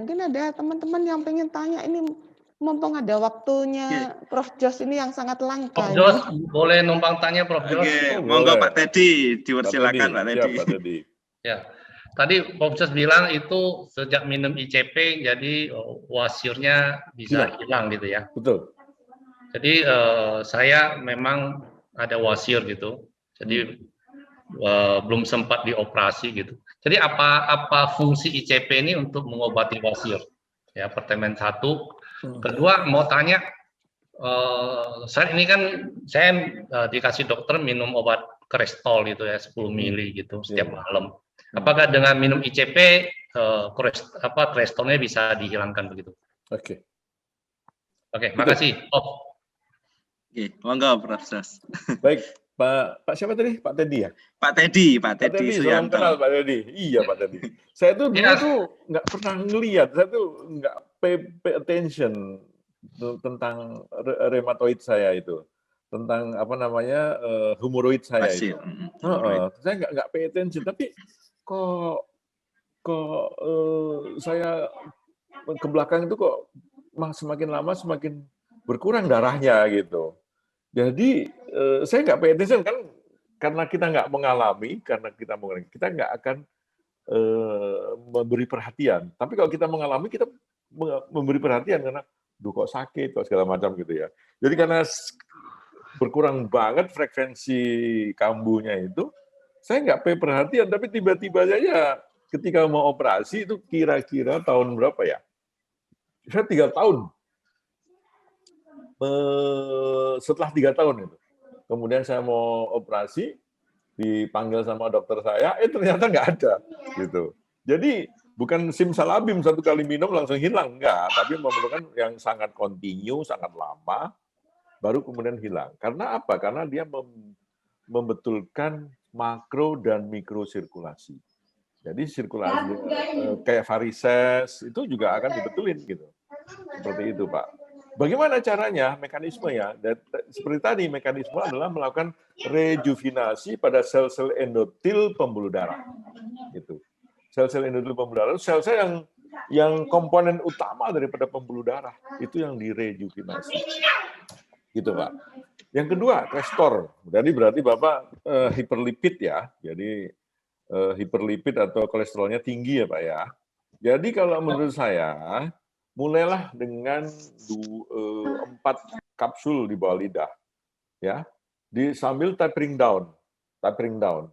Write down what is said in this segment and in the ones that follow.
Mungkin ada teman-teman yang pengen tanya ini, mumpung ada Oke. waktunya Prof. Jos ini yang sangat langka Prof. ini. Jos, boleh numpang tanya Prof. Jos? Oke, Oh, monggo boleh. Pak Teddy, Pak dipersilakan Pak Teddy, Teddy. siap Pak Teddy. Ya, tadi Prof. Jos bilang itu sejak minum ICP jadi wasiornya bisa hilang gitu ya. Betul. Jadi saya memang ada wasior gitu. Jadi belum sempat dioperasi gitu. Jadi apa fungsi ICP ini untuk mengobati wasior? Ya, pertanyaan satu. Kedua, mau tanya, saat ini kan saya dikasih dokter minum obat Crestor gitu ya, 10 mili gitu setiap malam. Apakah dengan minum ICP Crestornya bisa dihilangkan begitu? Oke. Oke, makasih. Oke, monggo Prof. Jos. Baik, Pak siapa tadi? Pak Teddy ya? Pak Teddy Pak Teddy, salam Suyanto. kenal Pak Teddy. Iya Pak Teddy. Saya tuh dulu tuh nggak pernah ngelihat, saya tuh nggak pay attention tentang rheumatoid saya itu, tentang apa namanya hemoroid saya itu. Saya nggak pay attention, tapi kok saya ke belakang itu kok semakin lama semakin berkurang darahnya gitu. Jadi saya nggak pay attention kan, karena kita nggak mengalami, kita nggak akan memberi perhatian. Tapi kalau kita mengalami, kita memberi perhatian karena, duh kok sakit, kok segala macam gitu ya. Jadi karena berkurang banget frekuensi kambuhnya itu, saya nggak pay perhatian, tapi tiba-tiba saja ketika mau operasi itu kira-kira tahun berapa ya? Saya 3 tahun. Setelah 3 tahun itu, kemudian saya mau operasi, dipanggil sama dokter saya, ternyata nggak ada, gitu. Jadi bukan simsalabim 1 kali minum langsung hilang, enggak, tapi memerlukan yang sangat kontinu, sangat lama, baru kemudian hilang. Karena apa? Karena dia membetulkan makro dan mikro sirkulasi. Jadi sirkulasi kayak varises itu juga akan dibetulin gitu. Seperti itu, Pak. Bagaimana caranya, mekanismenya? Seperti tadi, mekanisme adalah melakukan rejuvenasi pada sel-sel endotel pembuluh darah. Gitu. Sel-sel endotel pembuluh darah, sel-sel yang komponen utama daripada pembuluh darah, itu yang direjuvenasi. Gitu, Pak. Yang kedua, Crestor. Jadi berarti Bapak hiperlipid ya. Jadi hiperlipid atau kolesterolnya tinggi ya, Pak ya. Jadi kalau menurut saya, mulailah dengan 4 kapsul di bawah lidah, ya, sambil tapering down,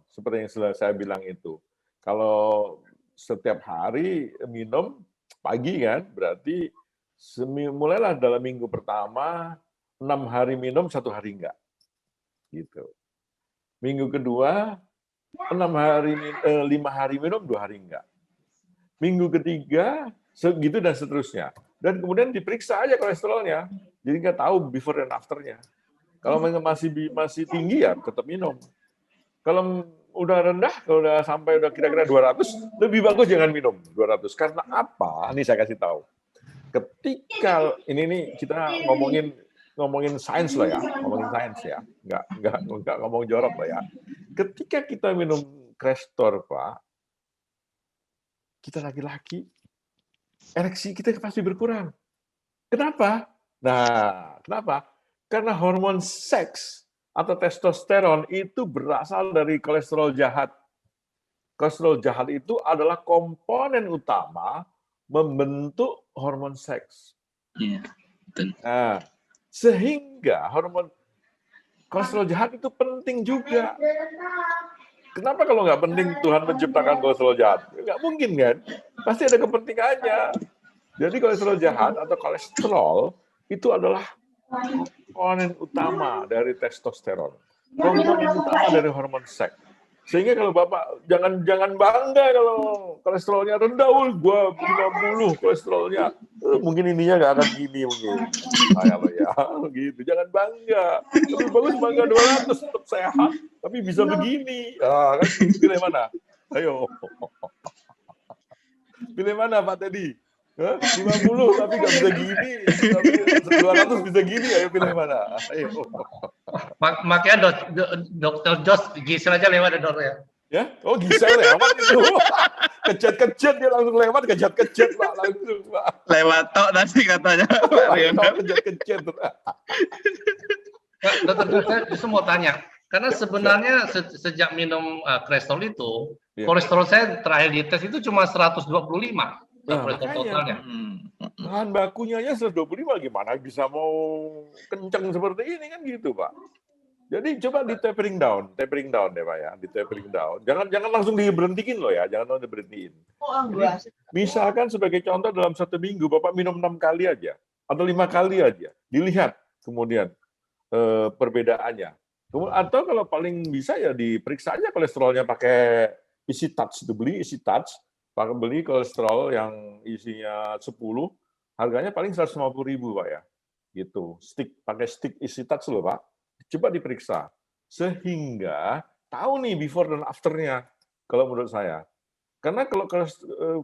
seperti yang saya bilang itu. Kalau setiap hari minum pagi kan, berarti mulailah dalam minggu pertama 6 hari minum, 1 hari enggak, gitu. Minggu kedua 5 hari minum, 2 hari enggak. Minggu ketiga segitu dan seterusnya. Dan kemudian diperiksa aja kolesterolnya. Jadi nggak tahu before dan afternya. Kalau masih tinggi ya tetap minum. Kalau udah rendah, kalau udah sampai kira-kira 200, lebih bagus jangan minum 200. Karena apa? Ini saya kasih tahu. Ketika ini kita ngomongin sains lah ya, nggak ngomong jorok lah ya. Ketika kita minum Crestor, Pak, kita laki-laki, ereksi kita pasti berkurang. Kenapa? Nah, kenapa? Karena hormon seks atau testosteron itu berasal dari kolesterol jahat. Kolesterol jahat itu adalah komponen utama membentuk hormon seks. Iya, betul. Nah, sehingga hormon kolesterol jahat itu penting juga. Kenapa kalau nggak penting Tuhan menciptakan kolesterol jahat? Nggak mungkin kan? Pasti ada kepentingannya. Jadi kolesterol jahat atau kolesterol itu adalah komponen utama dari testosteron. Komponen utama dari hormon seks. Sehingga kalau Bapak jangan bangga kalau kolesterolnya rendah, gua 50 kolesterolnya. Mungkin ininya nggak akan gini mungkin. Kalau ya gitu, jangan bangga. Lebih bagus bangga 200 tetap sehat, tapi bisa begini. Kan pilih mana? Ayo. Pilih mana Pak Teddy? 50 tapi nggak bisa gini, 200 bisa gini, ayo pilih mana? Ayo. Makanya Dokter Jos Gisel aja lewat dokter ya. Ya, oh Gisel lewat itu. Kejat-kejat dia langsung lewat, kejat-kejat Pak langsung Pak. Lewat tok tadi katanya Pak Riono. Kejat-kejat. Dokter, saya justru mau tanya, karena sebenarnya sejak minum Crestor itu, Iya. kolesterol saya terakhir dites itu cuma 125 Nah, kolesterol makanya. totalnya. Bahan bakunya aja 125, gimana bisa mau kenceng seperti ini kan gitu Pak. Jadi coba di tapering down deh Pak ya, di tapering down. Jangan langsung diberhentiin loh ya, jangan langsung diberhentiin. Misalkan sebagai contoh dalam 1 minggu Bapak minum 6 kali aja atau 5 kali aja, dilihat kemudian perbedaannya. Atau kalau paling bisa ya diperiksa aja kolesterolnya pakai isi touch, itu beli isi touch, pakai beli kolesterol yang isinya 10, harganya paling 150.000 Pak ya, gitu. Pakai stick isi touch loh Pak. Coba diperiksa, sehingga tahu nih before dan afternya, kalau menurut saya. Karena kalau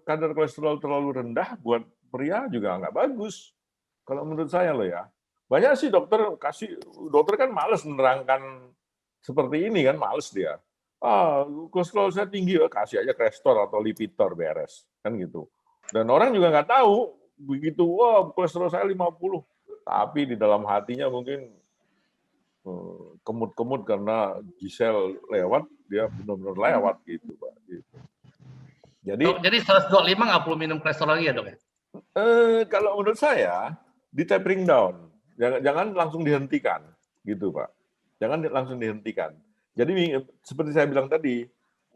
kadar kolesterol terlalu rendah, buat pria juga nggak bagus. Kalau menurut saya loh ya. Banyak sih dokter kan males menerangkan seperti ini kan, males dia. Kolesterol saya tinggi, kasih aja Crestor atau Lipitor beres, kan gitu. Dan orang juga nggak tahu, begitu, kolesterol saya 50, tapi di dalam hatinya mungkin kemut-kemut karena Gisel lewat, dia benar-benar lewat gitu Pak. Gitu. Jadi 125 nggak perlu minum Crestor lagi ya dok? Kalau menurut saya di tapering down, jangan langsung dihentikan, gitu Pak. Jangan langsung dihentikan. Jadi seperti saya bilang tadi,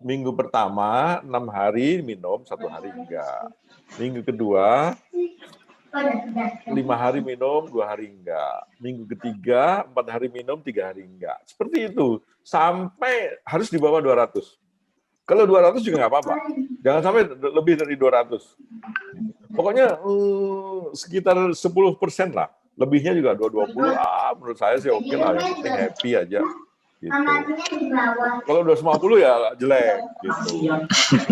minggu pertama 6 hari minum, 1 hari enggak. Minggu kedua 5 hari minum, 2 hari enggak. Minggu ketiga 4 hari minum, 3 hari enggak. Seperti itu sampai harus di bawah 200. Kalau 200 juga nggak apa-apa. Jangan sampai lebih dari 200. Pokoknya sekitar 10% lah. Lebihnya juga 220. Menurut saya sih oke lah. Yang penting happy aja. Gitu. Kalau 250 ya jelek. Gitu.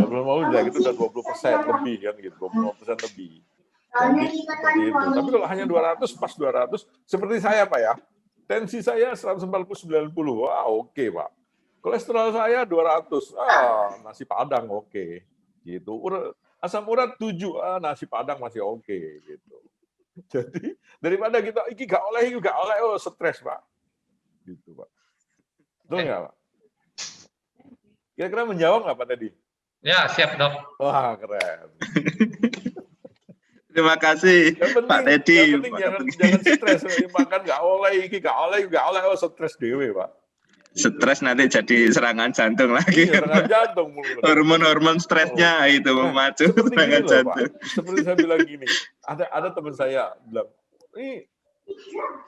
250 jelek itu udah 20% lebih kan gitu. 20% lebih. Jadi seperti itu. Tapi kalau hanya 200, pas 200, seperti saya Pak ya. Tensi saya 140/90. Oke Pak. Kolesterol saya 200. Nasi Padang oke. Gitu. Asam urat 7. Nasi Padang masih oke gitu. Jadi daripada kita iki gak oleh, stres Pak. Gitu Pak. Betul nggak Pak? Kira-kira menjawab nggak Pak tadi? Ya siap dok. Wah keren. Terima kasih Pak Teddy. Yang penting jangan stres. Makan nggak oleh, iki nggak oleh, stres dewe Pak. Stres nanti jadi serangan jantung lagi. Iya, serangan jantung. Hormon stresnya itu memacu serangan jantung. Seperti saya bilang gini, ada teman saya bilang, ini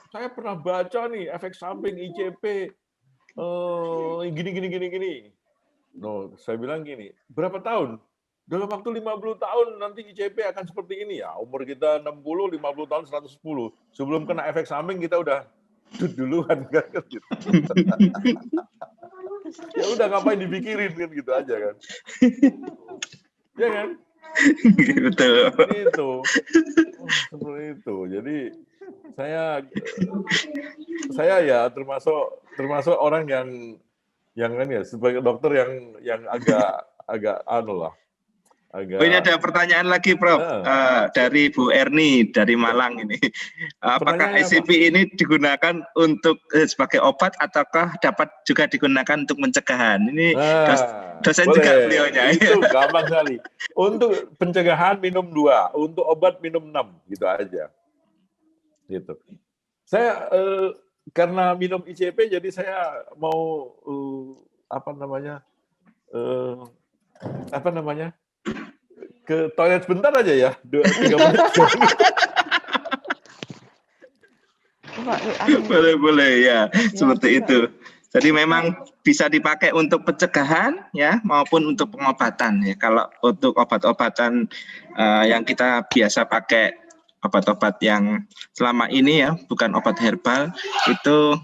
saya pernah baca nih efek samping ICP gini. No, saya bilang gini, berapa tahun? Dalam waktu 50 tahun nanti ICP akan seperti ini ya. Umur kita 60, 50 tahun 110. Sebelum kena efek samping kita udah duluan kan gitu. Ya udah ngapain dipikirin kan gitu aja kan. Ya kan? Betul. Seperti itu. Jadi saya ya termasuk orang yang kan ya sebagai dokter yang agak lah. Ini ada pertanyaan lagi, Prof. Dari Bu Erni dari Malang ini. Apakah ICP ini digunakan untuk sebagai obat ataukah dapat juga digunakan untuk pencegahan? Ini dosen boleh. Juga beliaunya. Itu gampang sekali. Untuk pencegahan minum 2, untuk obat minum 6, gitu aja. Gitu. Saya karena minum ICP jadi saya mau ke toilet sebentar aja ya, 3 menit. Boleh ya, seperti itu. Jadi memang bisa dipakai untuk pencegahan ya maupun untuk pengobatan ya. Kalau untuk obat-obatan yang kita biasa pakai, obat-obat yang selama ini ya bukan obat herbal, itu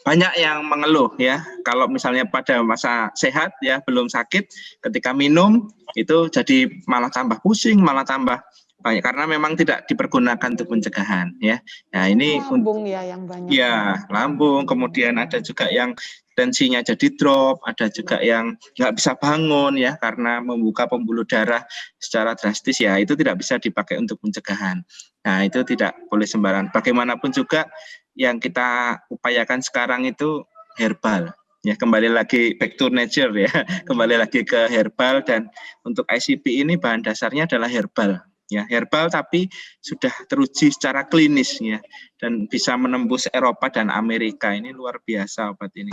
banyak yang mengeluh ya. Kalau misalnya pada masa sehat ya belum sakit, ketika minum itu jadi malah tambah pusing, malah tambah banyak karena memang tidak dipergunakan untuk pencegahan ya. Nah ini lambung ya yang banyak. Ya lambung, kemudian ada juga yang tensinya jadi drop, ada juga yang nggak bisa bangun ya karena membuka pembuluh darah secara drastis ya, itu tidak bisa dipakai untuk pencegahan. Nah, itu tidak boleh sembarangan. Bagaimanapun juga yang kita upayakan sekarang itu herbal. Ya, kembali lagi back to nature ya, kembali lagi ke herbal, dan untuk ICP ini bahan dasarnya adalah herbal. Ya, herbal tapi sudah teruji secara klinis ya, dan bisa menembus Eropa dan Amerika. Ini luar biasa obat ini.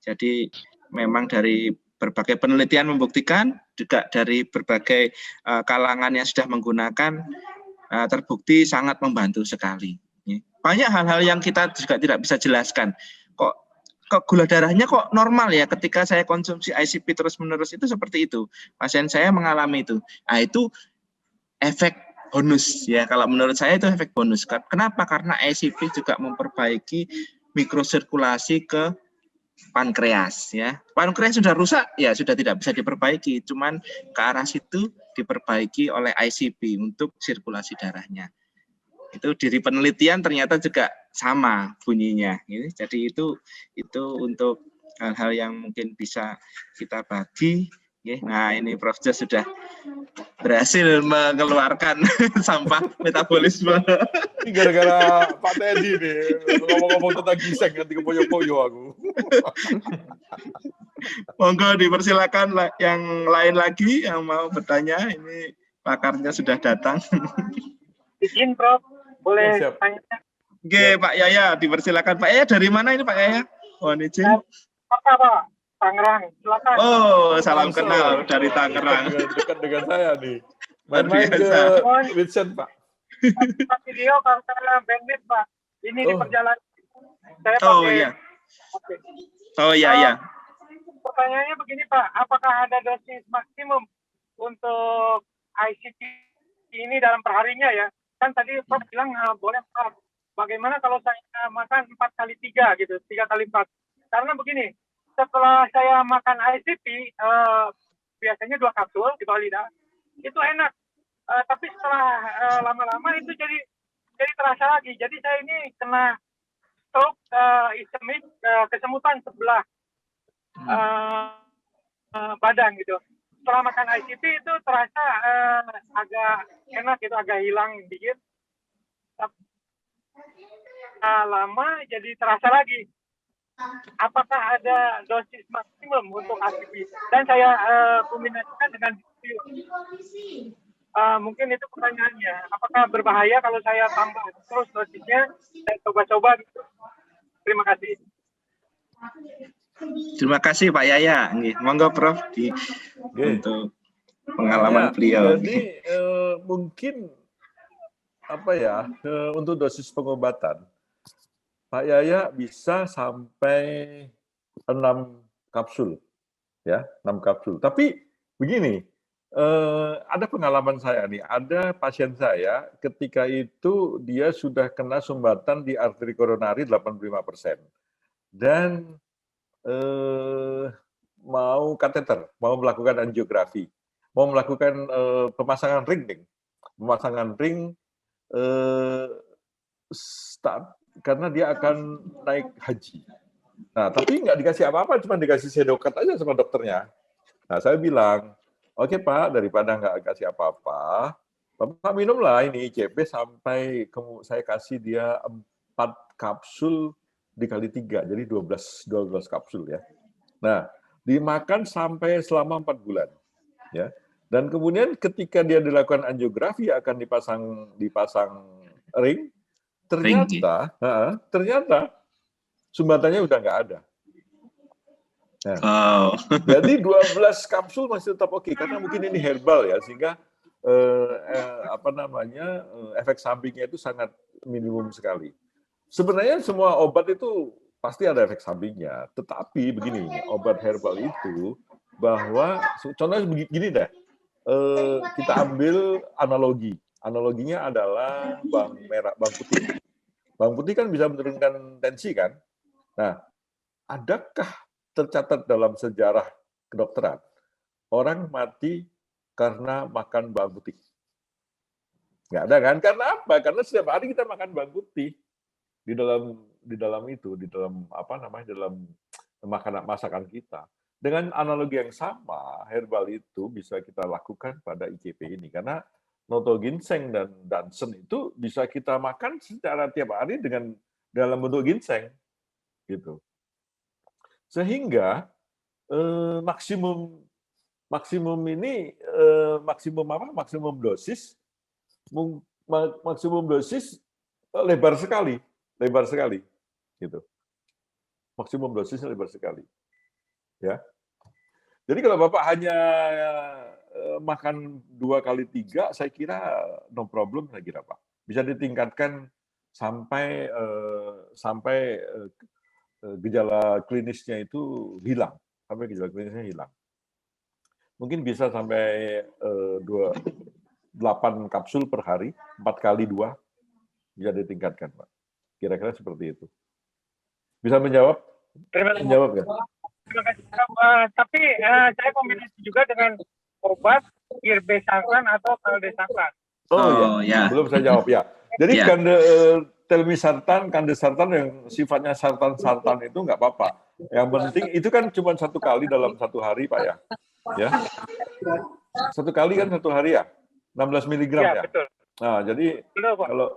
Jadi memang dari berbagai penelitian membuktikan, juga dari berbagai kalangan yang sudah menggunakan, terbukti sangat membantu sekali. Banyak hal-hal yang kita juga tidak bisa jelaskan. Kok gula darahnya kok normal ya ketika saya konsumsi ICP terus-menerus, itu seperti itu. Pasien saya mengalami itu. Nah, itu efek bonus ya. Kalau menurut saya itu efek bonus. Kenapa? Karena ICP juga memperbaiki mikrosirkulasi ke pankreas ya. Pankreas sudah rusak ya, sudah tidak bisa diperbaiki. Cuman ke arah situ diperbaiki oleh ICP untuk sirkulasi darahnya. Itu dari penelitian ternyata juga sama bunyinya. Jadi itu untuk hal-hal yang mungkin bisa kita bagi. Nah, ini Prof. Jos sudah berhasil mengeluarkan sampah metabolisme. Ini gara-gara Pak Teddy nih, ngomong-ngomong tentang giseng, nanti kepoyo-poyo aku. Monggo dipersilakan yang lain lagi yang mau bertanya, ini pakarnya sudah datang. Izin Prof, boleh Siap. tanya? Oke, Pak Yaya, dipersilakan. Pak Yaya dari mana ini Pak Yaya? Mohon izin. Apa Pak? Tangerang, silakan. Oh, salam Langsung. kenal dari Tangerang. Dekat dengan saya nih. Luar Main-main ke biasa. Vincent, Pak. Pak video karena bandit Pak. Ini di Oh. perjalanan. Saya Oh pakai. iya. Oke. Oh iya iya. Pertanyaannya begini Pak, apakah ada dosis maksimum untuk ICP ini dalam perharinya ya? Kan tadi Prof bilang boleh 4. Bagaimana kalau saya makan 4 kali 3 gitu, 3 kali 4? Karena begini, setelah saya makan ICP, biasanya 2 kapsul di bawah lidah, itu enak. Tapi setelah lama-lama itu jadi terasa lagi. Jadi saya ini kena stroke ischemic, kesemutan sebelah badan gitu. Setelah makan ICP itu terasa agak enak gitu, agak hilang dikit. Lama jadi terasa lagi. Apakah ada dosis maksimum untuk ICP? Dan saya kombinasikan dengan mungkin itu pertanyaannya. Apakah berbahaya kalau saya tambah terus dosisnya? Saya coba-coba gitu. Terima kasih. Terima kasih Pak Yaya. Monggo Prof untuk pengalaman Ya, beliau. Jadi mungkin apa ya, untuk dosis pengobatan Pak Yaya bisa sampai 6 kapsul, ya, 6 kapsul. Tapi begini, ada pengalaman saya nih, ada pasien saya ketika itu dia sudah kena sumbatan di arteri koronari 85% dan mau kateter, mau melakukan angiografi, mau melakukan pemasangan ring karena dia akan naik haji. Nah, tapi nggak dikasih apa-apa, cuma dikasih sedokat aja sama dokternya. Nah, saya bilang, oke Pak, daripada nggak kasih apa-apa, Bapak minumlah ini ICP sampai saya kasih dia 4 kapsul dikali 3, jadi 12 kapsul ya. Nah, dimakan sampai selama 4 bulan. Ya. Dan kemudian ketika dia dilakukan angiografi akan dipasang ring, ternyata sumbatannya udah nggak ada. Nah, jadi 12 kapsul masih tetap oke, karena mungkin ini herbal ya, sehingga efek sampingnya itu sangat minimum sekali. Sebenarnya semua obat itu pasti ada efek sampingnya, tetapi begini, obat herbal itu bahwa contohnya begini deh, kita ambil analoginya adalah bawang putih. Bawang putih kan bisa menurunkan tensi kan. Nah, adakah tercatat dalam sejarah kedokteran orang mati karena makan bawang putih? Nggak ada kan? Karena apa? Karena setiap hari kita makan bawang putih di dalam masakan kita. Dengan analogi yang sama, herbal itu bisa kita lakukan pada ICP ini. Karena noto ginseng dan dansen itu bisa kita makan secara tiap hari dengan dalam bentuk ginseng. Gitu. Sehingga maksimum dosis lebar sekali gitu. Maksimum dosisnya lebar sekali. Ya. Jadi kalau Bapak hanya makan 2 kali 3, saya kira no problem, saya kira Pak. Bisa ditingkatkan sampai gejala klinisnya itu hilang, Mungkin bisa sampai 8 kapsul per hari, 4 kali 2 bisa ditingkatkan, Pak. Kira-kira seperti itu. Bisa menjawab? Menjawab kan? Terima kasih. Tapi saya kombinasi juga dengan obat irbesartan atau kaldesartan. Oh ya. Belum saya jawab ya. Jadi Ya. telmisartan, kandesartan yang sifatnya sartan itu nggak apa-apa. Yang penting itu kan cuma 1 kali dalam 1 hari, Pak ya. Ya. 1 kali kan 1 hari ya. 16 miligram ya. Betul. Nah, jadi Betul, Pak. kalau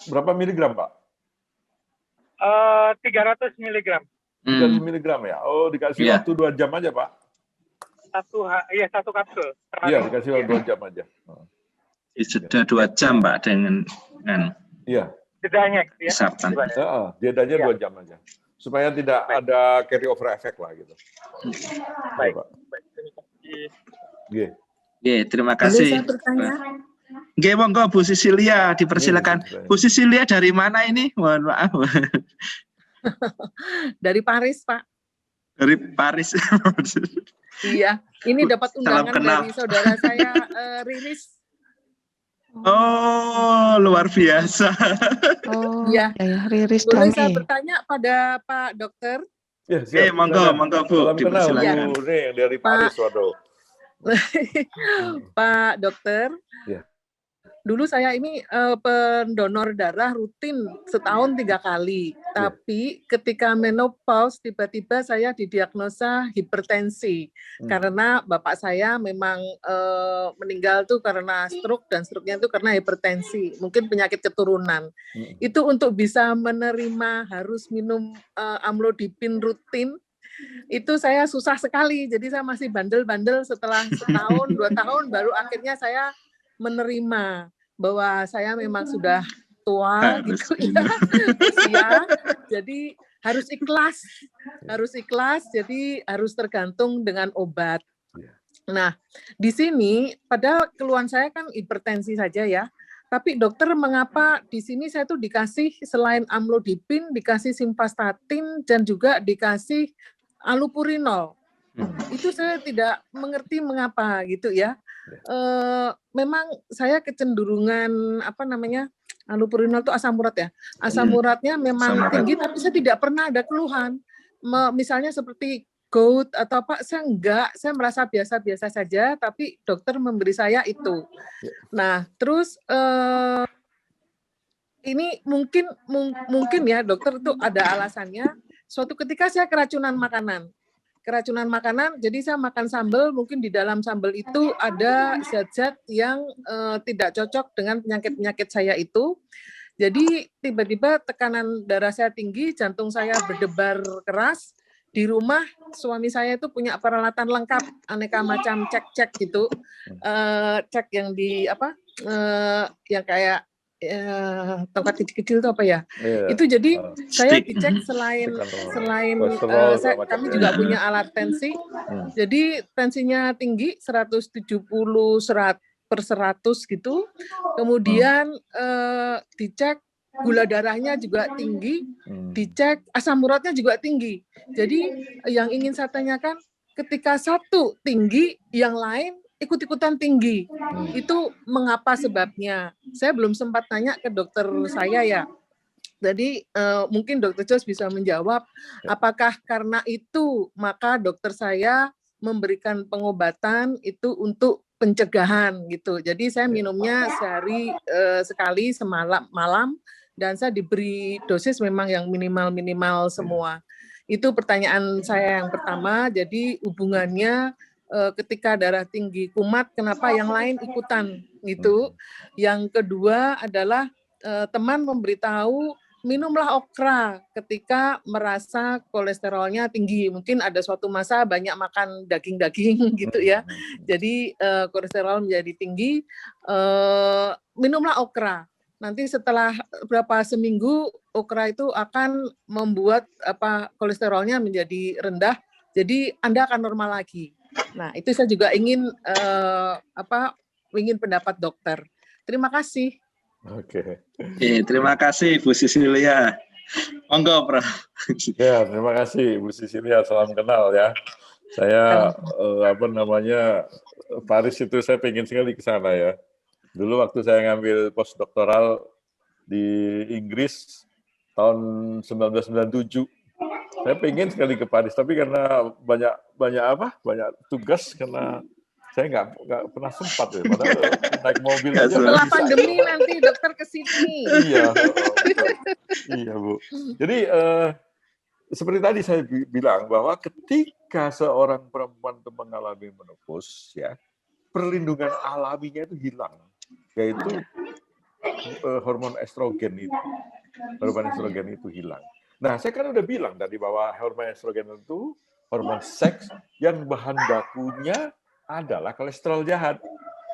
berapa miligram, Pak? 300 miligram. 300 miligram ya. Oh, dikasih Iya. waktu 2 jam aja, Pak. 1 kapsul. Iya, dikasih waktu 2 jam aja. Sudah 2 jam, Pak, dengan Iya. Jedanya gitu ya. sartan. Jedanya Iya. 2 jam aja. Supaya tidak ada carry over effect lah gitu. Baik. Ya, Pak. Terima kasih. Iya. Oke, terima Boleh kasih. saya bertanya? Oke, monggo Bu Sisilia, dipersilakan. Iya, Bu Sisilia dari mana ini? Mohon maaf. Dari Paris, Pak. Dari Paris. Iya, ini dapat Salam undangan kenal. dari saudara saya, Riris. Oh, luar biasa. Oh, Iya. ya, Riris Boleh saya Dame. bertanya pada Pak Dokter? Ya, Oke, monggo, silakan. monggo Bu, Salam kenal dipersilakan. Bu Nih dari Paris, waduh. Pak Dokter, Iya. dulu saya ini pendonor darah rutin setahun 3 kali. Tapi ketika menopause tiba-tiba saya didiagnosa hipertensi karena bapak saya memang meninggal tuh karena stroke dan stroke-nya itu karena hipertensi, mungkin penyakit keturunan. Itu untuk bisa menerima harus minum amlodipin rutin. Itu saya susah sekali, jadi saya masih bandel-bandel setelah setahun, 2 tahun baru akhirnya saya menerima bahwa saya memang sudah tua gitu ya, usia, jadi harus ikhlas, jadi harus tergantung dengan obat. Nah, di sini padahal keluhan saya kan hipertensi saja ya, tapi dokter mengapa di sini saya tuh dikasih selain amlodipin, dikasih simvastatin dan juga dikasih allopurinol. Itu saya tidak mengerti mengapa gitu ya. Memang saya kecenderungan allopurinol itu asam urat ya. Asam uratnya memang Asam urat. tinggi, tapi saya tidak pernah ada keluhan. Misalnya seperti gout atau apa, saya merasa biasa-biasa saja, tapi dokter memberi saya itu. Nah, terus ini mungkin ya dokter itu ada alasannya. Suatu ketika saya keracunan makanan, jadi saya makan sambal, mungkin di dalam sambal itu ada zat-zat yang tidak cocok dengan penyakit-penyakit saya itu. Jadi tiba-tiba tekanan darah saya tinggi, jantung saya berdebar keras. Di rumah suami saya itu punya peralatan lengkap, aneka macam cek-cek gitu, cek yang yang kayak tongkat kecil-kecil itu apa ya? Itu jadi saya dicek selain kami juga punya alat tensi. Jadi tensinya tinggi 170/100 gitu. Kemudian dicek gula darahnya juga tinggi, dicek asam uratnya juga tinggi. Jadi yang ingin saya tanyakan, ketika satu tinggi, yang lain ikut-ikutan tinggi. Itu mengapa sebabnya? Saya belum sempat tanya ke dokter saya ya. Jadi mungkin Dokter Jos bisa menjawab, apakah karena itu maka dokter saya memberikan pengobatan itu untuk pencegahan gitu. Jadi saya minumnya sehari sekali malam dan saya diberi dosis memang yang minimal semua. Itu pertanyaan saya yang pertama. Jadi hubungannya ketika darah tinggi kumat, kenapa yang lain ikutan gitu. Yang kedua adalah teman memberitahu minumlah okra ketika merasa kolesterolnya tinggi. Mungkin ada suatu masa banyak makan daging-daging gitu ya. Jadi kolesterol menjadi tinggi, minumlah okra. Nanti setelah berapa seminggu okra itu akan membuat kolesterolnya menjadi rendah. Jadi Anda akan normal lagi. Nah, itu saya juga ingin ingin pendapat dokter. Terima kasih. Oke. Terima kasih Bu Sisilia. Monggo, Prof. Ya, terima kasih Bu Sisilia, salam kenal ya. Saya Paris itu saya pengen sekali ke sana ya. Dulu waktu saya ngambil postdoktoral di Inggris tahun 1997, saya pengen sekali ke Paris, tapi karena banyak tugas, karena saya nggak pernah sempat ya. Padahal naik mobil aja Setelah bisa. pandemi nanti dokter ke sini. Iya, iya Bu. Jadi seperti tadi saya bilang bahwa ketika seorang perempuan itu mengalami menopause, ya perlindungan alaminya itu hilang, yaitu hormon estrogen itu. Hormon estrogen itu hilang. Nah, saya kan udah bilang tadi bahwa hormon estrogen itu hormon seks yang bahan bakunya adalah kolesterol jahat.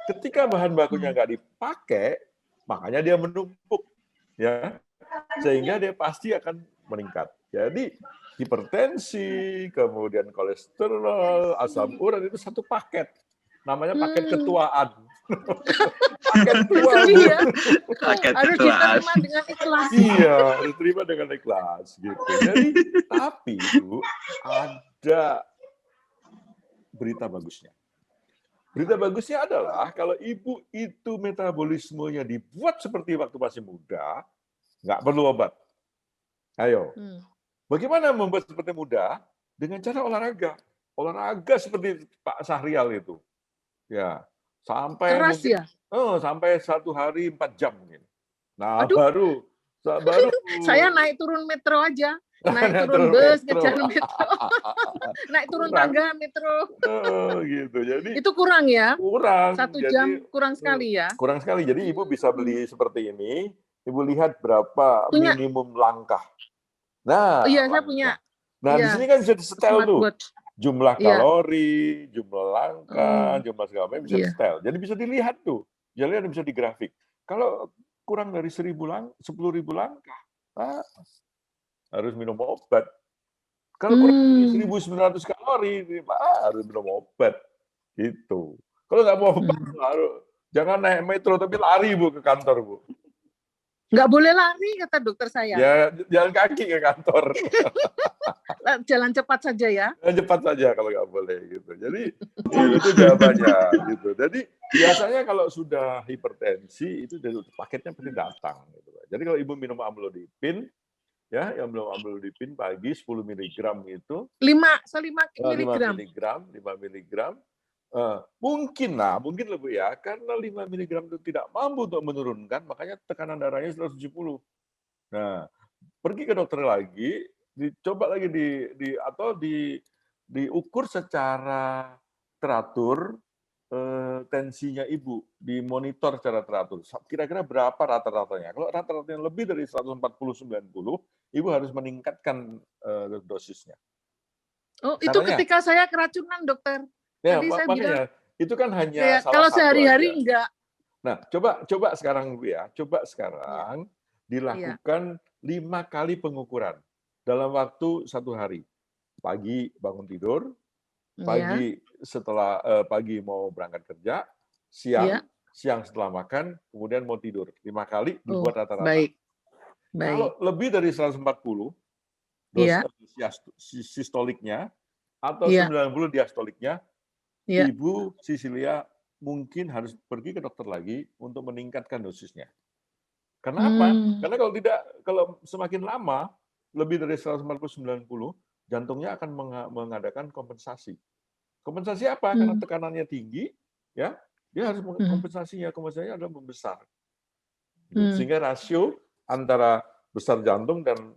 Ketika bahan bakunya nggak dipakai, makanya dia menumpuk, ya, sehingga dia pasti akan meningkat. Jadi hipertensi, kemudian kolesterol, asam urat itu satu paket. Namanya paket ketuaan. Paket tua, Bu. Sedih ya. Paket Harus ketuaan. diterima dengan ikhlas. Iya, diterima dengan ikhlas gitu. Jadi, tapi Bu, ada berita bagusnya. Berita bagusnya adalah kalau ibu itu metabolismenya dibuat seperti waktu masih muda, nggak perlu obat. Ayo, bagaimana membuat seperti muda? Dengan cara olahraga. Olahraga seperti Pak Sahrial itu. Ya, sampai Keras mungkin, ya. sampai 1 hari 4 jam mungkin. Nah, Aduh. baru Saya naik turun metro aja. Naik Naik turun turun bus, metro. ngejar metro. Naik turun Kurang. tangga metro. Gitu. Jadi Itu kurang ya? kurang. 1 Jadi, jam kurang sekali ya? kurang sekali. Jadi ibu bisa beli seperti ini. Ibu lihat berapa Punya. minimum langkah. Nah, Oh iya, saya langkah. punya. Nah, di Iya. sini kan bisa disetel tuh. Smartwatch. Jumlah Iya. kalori, jumlah langkah, jumlah segala macam bisa Iya. di-setel. Jadi bisa dilihat tuh. Jadi bisa digrafik. Kalau kurang dari 10.000 langkah, harus minum obat. Kalau kurang dari 1.900 kalori, harus minum obat. Gitu. Kalau nggak mau obat, jangan naik metro, tapi lari Bu ke kantor Bu. Nggak boleh lari, kata dokter saya. Ya, jalan kaki ke kantor. Jalan cepat saja ya. Cepat saja kalau nggak boleh gitu. Jadi itu jawabannya gitu. Jadi biasanya kalau sudah hipertensi itu dari paketnya pasti datang. Gitu. Jadi kalau ibu minum amlodipin, ya, yang minum amlodipin pagi 10 mg itu. 5 miligram. Mungkin lebih ya, karena 5 mg itu tidak mampu untuk menurunkan, makanya tekanan darahnya 170. Nah, pergi ke dokter lagi, dicoba lagi diukur secara teratur tensinya ibu, dimonitor secara teratur. Kira-kira berapa rata-ratanya? Kalau rata-ratanya lebih dari 140-90, ibu harus meningkatkan dosisnya. Oh, itu Caranya? ketika saya keracunan, dokter. Ya, Tadi saya makanya bilang, itu kan hanya salah kalau satu sehari-hari aja. enggak. Nah, coba sekarang Bu ya, dilakukan 5 kali pengukuran dalam waktu 1 hari. Pagi bangun tidur, pagi pagi mau berangkat kerja, siang setelah makan, kemudian mau tidur. 5 kali dibuat rata-rata. Baik. Kalau lebih dari 140 sistoliknya atau 90 diastoliknya, Ibu Sisilia mungkin harus pergi ke dokter lagi untuk meningkatkan dosisnya. Kenapa? Karena kalau semakin lama, lebih dari 140-90, jantungnya akan mengadakan kompensasi. Kompensasi apa? Karena tekanannya tinggi, ya, dia harus kompensasinya adalah membesar. Sehingga rasio antara besar jantung dan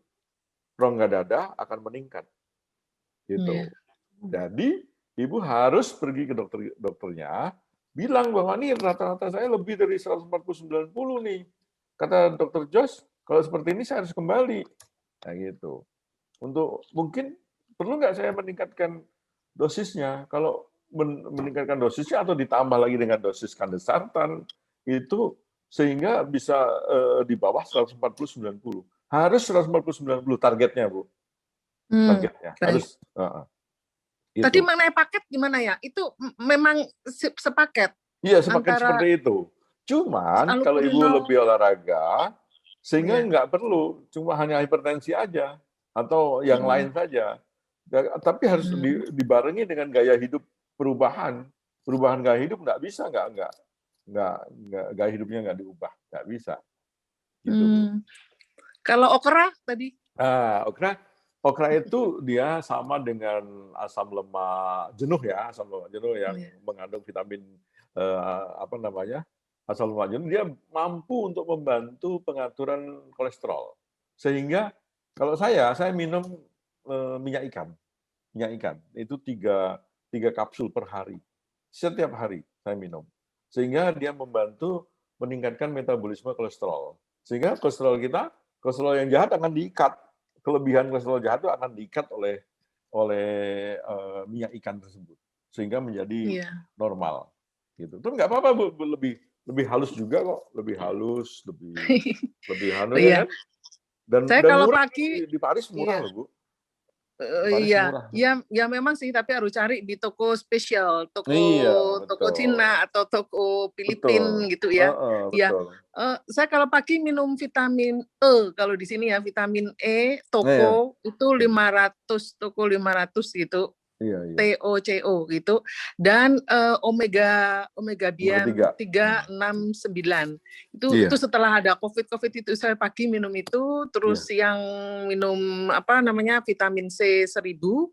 rongga dada akan meningkat. gitu. Iya. Jadi ibu harus pergi ke dokternya, bilang bahwa nih rata-rata saya lebih dari 140/90 nih. Kata dokter Jos, kalau seperti ini saya harus kembali. Nah gitu. Untuk mungkin perlu nggak saya meningkatkan dosisnya? Kalau meningkatkan dosisnya atau ditambah lagi dengan dosis kandesartan itu sehingga bisa di bawah 140/90. Harus 140/90 targetnya, Bu. Targetnya Baik. harus Tadi gitu. mengenai paket gimana ya? Itu memang sepaket Iya, sepaket antara seperti itu. Cuman kalau ibu allopurinol. lebih olahraga, sehingga Iya. nggak perlu cuma hanya hipertensi aja atau yang lain saja. Tapi harus dibarengi dengan gaya hidup perubahan. Perubahan gaya hidup nggak bisa, nggak gaya hidupnya nggak diubah, nggak bisa. Gitu, Bu. Kalau okra tadi? Okra itu dia sama dengan asam lemak jenuh ya, asam lemak jenuh yang mengandung vitamin asam lemak jenuh, dia mampu untuk membantu pengaturan kolesterol. Sehingga kalau saya minum minyak ikan itu tiga kapsul per hari, setiap hari saya minum, sehingga dia membantu meningkatkan metabolisme kolesterol, sehingga kolesterol yang jahat akan diikat. Kelebihan kolesterol jahat itu akan diikat oleh minyak ikan tersebut, sehingga menjadi normal. Gitu. Itu nggak apa-apa, Bu. Lebih halus juga kok, lebih halus, lebih halus ya kan? Dan kalau murah pagi di Paris murah loh, Bu. Paris Iya, murah. ya memang sih, tapi harus cari di toko spesial, toko Iya, Cina atau toko Filipin betul. gitu ya. Ya, Betul. saya kalau pagi minum vitamin E, kalau di sini ya vitamin E Iya. toko itu 500 gitu. Iya. TOCO gitu, dan omega bian 369 itu setelah ada COVID itu saya pagi minum itu, terus yang minum vitamin C 1000,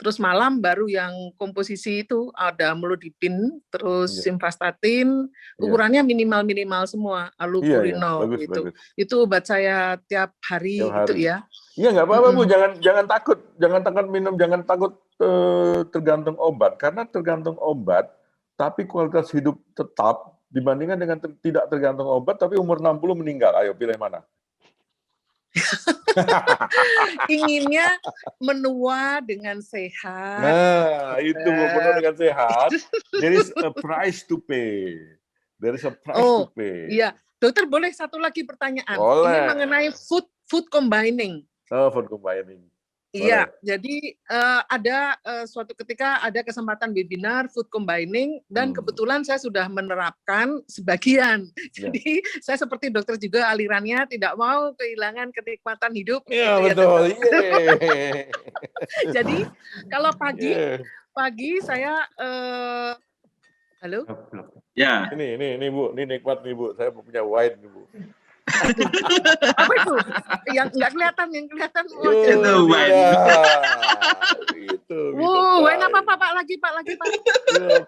terus malam baru yang komposisi itu ada amlodipin, terus simvastatin, ukurannya minimal semua, allopurinol gitu. Itu obat saya tiap hari gitu ya. Iya, nggak apa-apa, Bu. Jangan takut minum, jangan takut tergantung obat, karena tergantung obat tapi kualitas hidup tetap dibandingkan dengan tidak tergantung obat tapi umur 60 meninggal. Ayo pilih mana? Inginnya menua dengan sehat. Nah, itu menua dengan sehat. There is a price to pay. Iya, dokter boleh satu lagi pertanyaan. Boleh. Ini mengenai food combining. Food combining. Iya, jadi ada suatu ketika ada kesempatan webinar food combining dan kebetulan saya sudah menerapkan sebagian. Jadi saya seperti dokter juga alirannya tidak mau kehilangan kenikmatan hidup. Iya, gitu betul. Jadi kalau pagi saya halo? Ya. Ini Bu, ini nikmat nih Bu. Saya punya wine nih Bu. Apa itu? Yang nggak kelihatan, yang kelihatan. Itu wine. Itu. Wine apa Pak? Lagi Pak.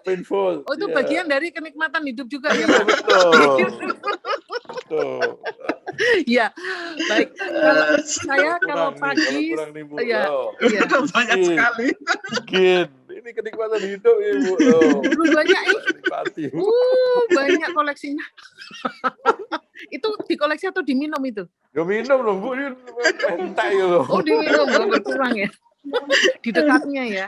Painful. Oh, itu bagian dari kenikmatan hidup juga ya Pak? Betul. Ya, baik. Kalau pagi, kurang nih, Bu. Banyak sekali. Ini kenikmatan hidup ya Bu. Banyak nikmati, Bu. Banyak koleksinya. Itu dikoleksi atau diminum itu? Minum loh Bu, entek loh. Oh, diminum, berkurang ya. Di dekatnya ya.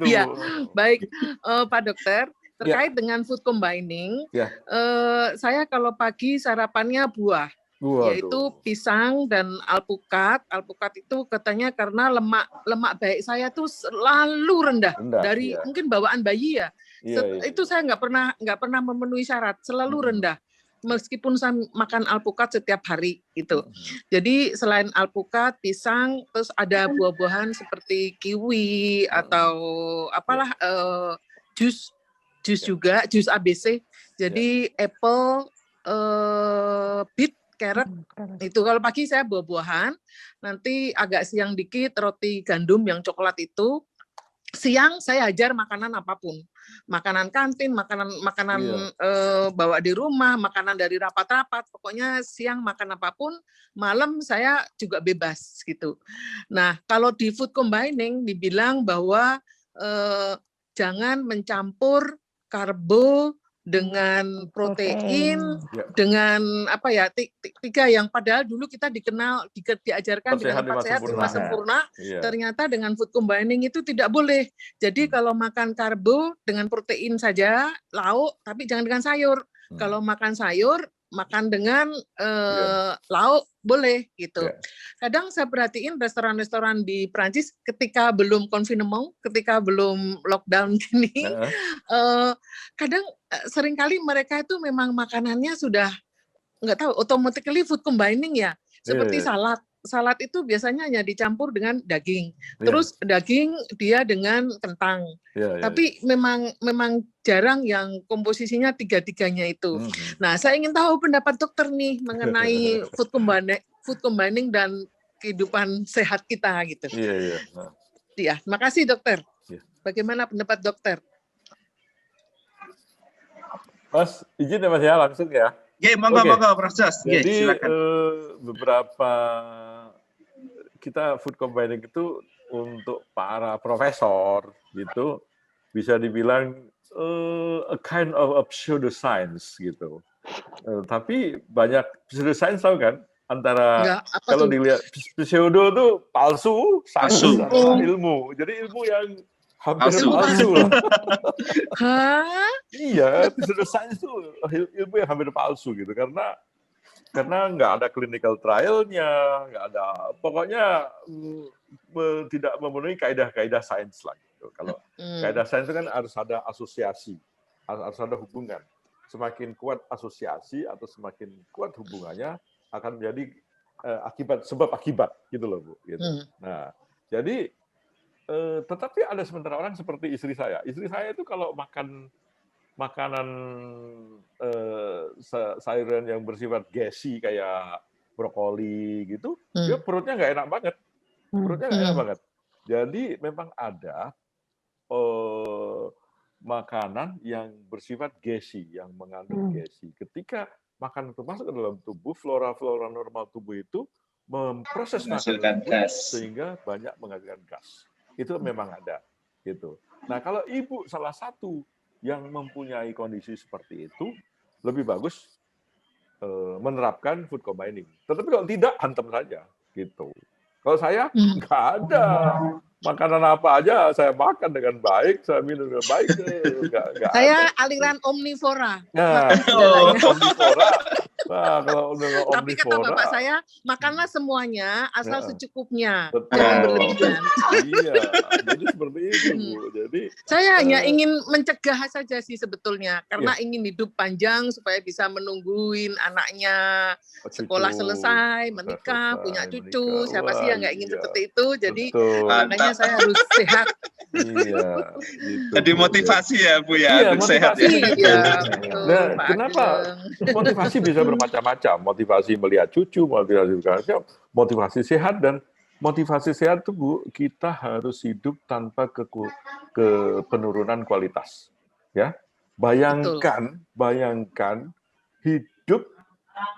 Iya. Baik, Pak Dokter. Terkait dengan food combining, saya kalau pagi sarapannya buah, yaitu pisang dan alpukat. Alpukat itu katanya karena lemak baik saya tuh selalu rendah dari mungkin bawaan bayi ya. Itu saya nggak pernah memenuhi syarat, selalu rendah. Meskipun saya makan alpukat setiap hari gitu. Jadi selain alpukat, pisang, terus ada buah-buahan seperti kiwi atau apalah jus juga, jus ABC. Jadi apple, beet, carrot. Itu kalau pagi saya buah-buahan. Nanti agak siang dikit roti gandum yang coklat itu. Siang saya hajar makanan apapun. makanan kantin, makanan Iya. bawa di rumah, makanan dari rapat-rapat, pokoknya siang makan apapun, malam saya juga bebas gitu. Nah, kalau di food combining dibilang bahwa jangan mencampur karbo dengan protein, Ya. dengan apa ya, tiga yang padahal dulu kita diajarkan dengan Empat 4 sehat, sehat 5 lima sempurna, Iya. ternyata dengan food combining itu tidak boleh. Jadi kalau makan karbo dengan protein saja, lauk, tapi jangan dengan sayur. Kalau makan sayur, makan dengan lauk boleh gitu. Iya. Kadang saya perhatiin restoran-restoran di Prancis ketika belum confinement, ketika belum lockdown gini, kadang seringkali mereka itu memang makanannya sudah nggak tahu, automatically food combining ya. Seperti Iya. salad itu biasanya hanya dicampur dengan daging. Iya. Terus daging dia dengan kentang. Iya, iya, Tapi memang jarang yang komposisinya tiga-tiganya itu. Nah, saya ingin tahu pendapat dokter nih mengenai food combining dan kehidupan sehat kita gitu. Iya, iya. Ya, makasih dokter. Iya. Bagaimana pendapat dokter? Mas, izin ya Mas ya, langsung ya. Monggo Prof. Jos. Jadi Silakan. beberapa kita food combining itu untuk para profesor gitu bisa dibilang a kind of pseudoscience gitu. Tapi banyak pseudoscience tahu kan? Antara kalau dilihat pseudo itu palsu, sains adalah ilmu. Jadi ilmu yang hampir palsu lah. Hah? Iya, pseudoscience itu ilmu yang hampir palsu gitu karena nggak ada clinical trial-nya, nggak ada, pokoknya tidak memenuhi kaidah-kaidah sains lah gitu. Kalau kaidah sains itu kan harus ada asosiasi, harus ada hubungan. Semakin kuat asosiasi atau semakin kuat hubungannya akan menjadi sebab akibat gitu loh Bu. Gitu. Nah, jadi tetapi ada sementara orang seperti istri saya. Istri saya itu kalau makan makanan sayuran yang bersifat gassy kayak brokoli gitu, dia perutnya nggak enak banget. Perutnya nggak enak banget. Jadi memang ada makanan yang bersifat gassy, yang mengandung gassy. Ketika makanan itu masuk ke dalam tubuh, flora-flora normal tubuh itu memproses makanan tersebut sehingga banyak menghasilkan gas. Itu memang ada. Gitu. Nah, kalau ibu salah satu yang mempunyai kondisi seperti itu, lebih bagus menerapkan food combining. Tetapi kalau tidak, hantam saja. Gitu. Kalau saya, nggak ada. Makanan apa aja saya makan dengan baik, saya minum dengan baik. Nggak saya ada. aliran omnivora. Nah, omnivora. Nah, kalau omnivora. Tapi kata bapak saya, makanlah semuanya asal secukupnya. Betul. Jangan berlebihan. Iya, jadi seperti itu, Bu. Jadi saya hanya ingin mencegah saja sih sebetulnya, karena ingin hidup panjang supaya bisa menungguin anaknya sekolah selesai, menikah, punya cucu. Siapa sih yang nggak ingin seperti itu? Jadi makanya saya harus sehat. Iya, gitu. Jadi motivasi ya Bu ya, untuk sehat ya. Iya, betul. Nah, kenapa motivasi bisa bermacam-macam? Motivasi melihat cucu, motivasi sehat, dan motivasi sehat itu Bu, kita harus hidup tanpa penurunan kualitas. Ya, bayangkan hidup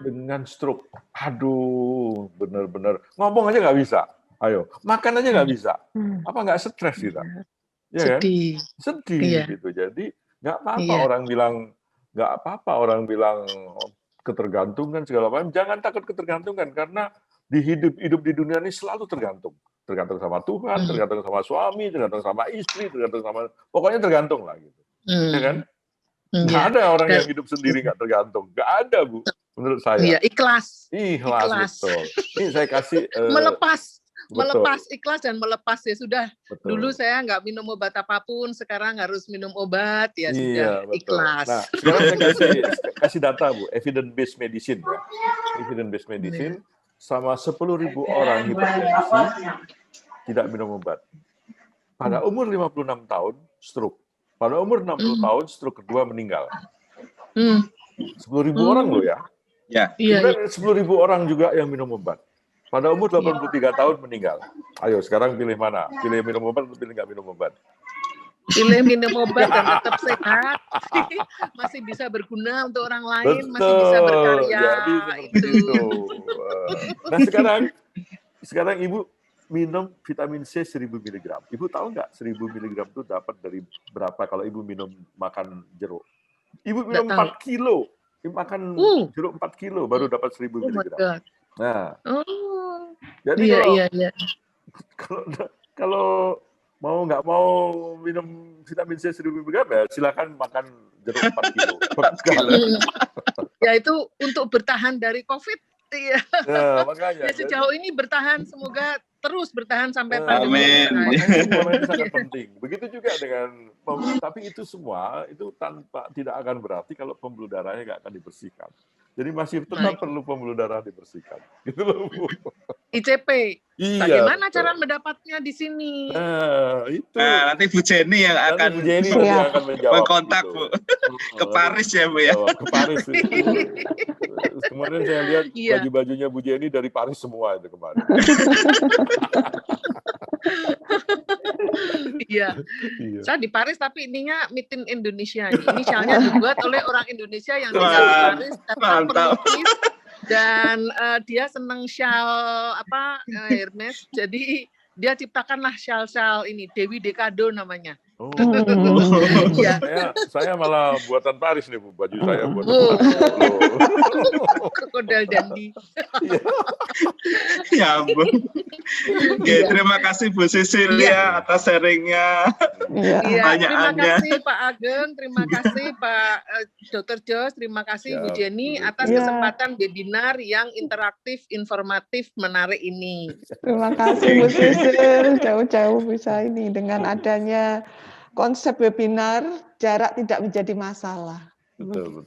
dengan stroke. Aduh, benar-benar ngomong aja nggak bisa. Ayo, makan aja nggak bisa. Apa nggak stres kita? Ya, sedih. Kan? Sedih gitu. Jadi nggak apa-apa orang bilang ketergantungan segala macam. Jangan takut ketergantungan karena hidup di dunia ini selalu tergantung. Tergantung sama Tuhan, tergantung sama suami, tergantung sama istri, tergantung sama, pokoknya tergantung lah gitu. Ya kan? Nggak ada orang yang hidup sendiri nggak tergantung. Nggak ada Bu, menurut saya. Iya, ikhlas. Betul. Ini saya kasih melepas ikhlas dan melepas ya sudah. Betul. Dulu saya nggak minum obat apapun, sekarang harus minum obat ya iya, sudah betul. ikhlas. Nah, sekarang saya kasih data Bu, evidence based medicine ya. Evidence based medicine sama 10.000 orang hipertensi tidak minum obat. Pada umur 56 tahun stroke. Pada umur 60 tahun stroke kedua meninggal. 10.000 orang loh ya. Ya. Kemudian 10.000 orang juga yang minum obat. Pada umur 83 tahun meninggal. Ayo sekarang pilih mana? Pilih minum obat atau pilih nggak minum obat? Pilih minum obat dan tetap sehat, masih bisa berguna untuk orang lain, masih bisa Betul. berkarya. Jadi seperti itu. Nah sekarang Ibu minum vitamin C 1000 mg. Ibu tahu nggak 1000 mg itu dapat dari berapa kalau Ibu minum makan jeruk? Ibu Nggak minum tahu. 4 kilo. Ibu makan jeruk 4 kilo baru dapat 1000 Oh my mg. God. Nah, Oh, jadi iya. kalau nggak mau minum vitamin C 1000 mg ya silakan makan jeruk 4 kilo. 4 kilo. Ya itu untuk bertahan dari COVID. Iya. Nah, makanya. Ya sejauh ini bertahan, semoga terus bertahan sampai Nah, pandemi Amin. selesai. makanya semua itu sangat penting. Begitu juga dengan tapi itu semua itu tidak akan berarti kalau pembuluh darahnya nggak akan dibersihkan. Jadi masih tetap Baik. perlu pembuluh darah dibersihkan. Gitu loh, Bu. ICP. Iya. Bagaimana betul. cara mendapatnya di sini? Nah, itu. Nah, nanti Bu Jenny yang Nanti akan Bu Jenny Siap. nanti akan menjawab. mengkontak, gitu. Bu. Ke Paris ya, Bu ya. Jawab. Ke Paris. Kemarin saya lihat Iya. baju-bajunya Bu Jenny dari Paris semua itu kemarin. Iya. Iya. Saya di Paris tapi ininya Made in Indonesia. Inisialnya dibuat oleh orang Indonesia yang tinggal di Wah, Paris karena mantap. pelukis dan dia senang shawl Hermes. Jadi dia ciptakanlah shawl ini Dewi Dekado namanya. Oh. Iya. Saya malah buatan Paris nih Bu, baju saya buatan Oh. Paris. Krokodil Dandi. Ya ampun. Oke, Iya. terima kasih Bu Cecilia atas sharingnya. Iya. Iya, terima Pertanyaannya. kasih Pak Ageng, terima kasih Pak Dr. Jos, terima kasih Bu Siap, Jenny Bu atas Iya. kesempatan webinar yang interaktif, informatif, menarik ini. Terima kasih Bu Sisil, jauh-jauh bisa ini dengan adanya konsep webinar jarak tidak menjadi masalah. Betul.